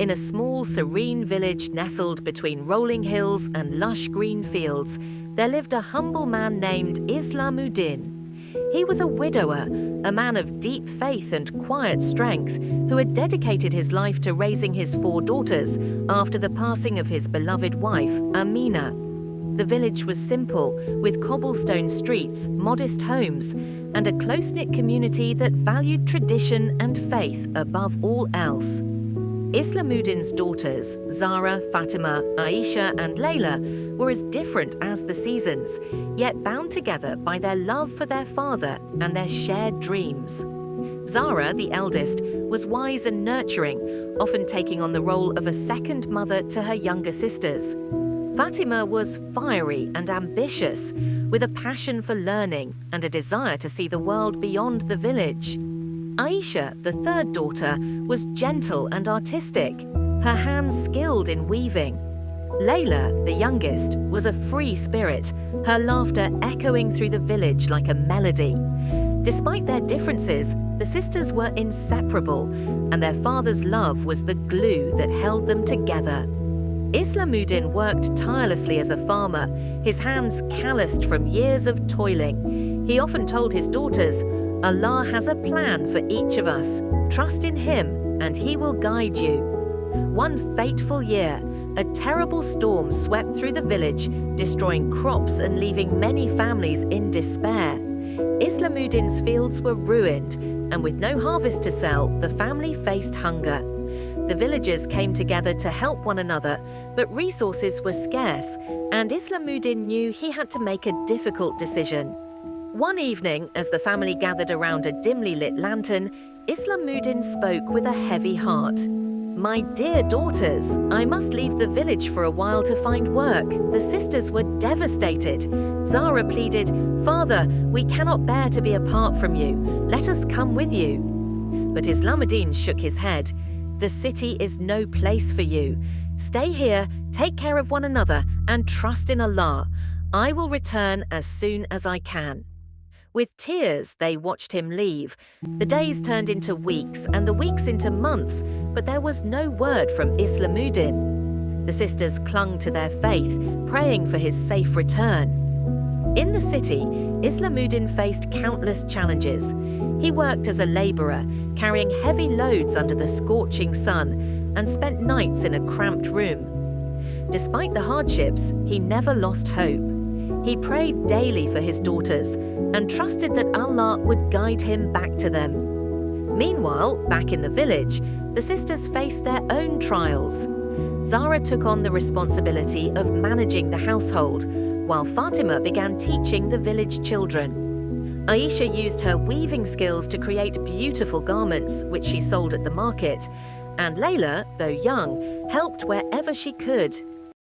In a small, serene village nestled between rolling hills and lush green fields, there lived a humble man named Islamuddin. He was a widower, a man of deep faith and quiet strength, who had dedicated his life to raising his 4 daughters after the passing of his beloved wife, Amina. The village was simple, with cobblestone streets, modest homes, and a close-knit community that valued tradition and faith above all else. Islamuddin's daughters, Zara, Fatima, Aisha, and Layla, were as different as the seasons, yet bound together by their love for their father and their shared dreams. Zara, the eldest, was wise and nurturing, often taking on the role of a second mother to her younger sisters. Fatima was fiery and ambitious, with a passion for learning and a desire to see the world beyond the village. Aisha, the third daughter, was gentle and artistic, her hands skilled in weaving. Layla, the youngest, was a free spirit, her laughter echoing through the village like a melody. Despite their differences, the sisters were inseparable, and their father's love was the glue that held them together. Islamuddin worked tirelessly as a farmer, his hands calloused from years of toiling. He often told his daughters, "Allah has a plan for each of us. Trust in Him, and He will guide you." One fateful year, a terrible storm swept through the village, destroying crops and leaving many families in despair. Islamuddin's fields were ruined, and with no harvest to sell, the family faced hunger. The villagers came together to help one another, but resources were scarce, and Islamuddin knew he had to make a difficult decision. One evening, as the family gathered around a dimly lit lantern, Islamuddin spoke with a heavy heart. "My dear daughters, I must leave the village for a while to find work." The sisters were devastated. Zara pleaded, "Father, we cannot bear to be apart from you. Let us come with you." But Islamuddin shook his head. "The city is no place for you. Stay here, take care of one another, and trust in Allah. I will return as soon as I can." With tears, they watched him leave. The days turned into weeks and the weeks into months, but there was no word from Islamuddin. The sisters clung to their faith, praying for his safe return. In the city, Islamuddin faced countless challenges. He worked as a laborer, carrying heavy loads under the scorching sun, and spent nights in a cramped room. Despite the hardships, he never lost hope. He prayed daily for his daughters and trusted that Allah would guide him back to them. Meanwhile, back in the village, the sisters faced their own trials. Zara took on the responsibility of managing the household, while Fatima began teaching the village children. Aisha used her weaving skills to create beautiful garments, which she sold at the market, and Layla, though young, helped wherever she could,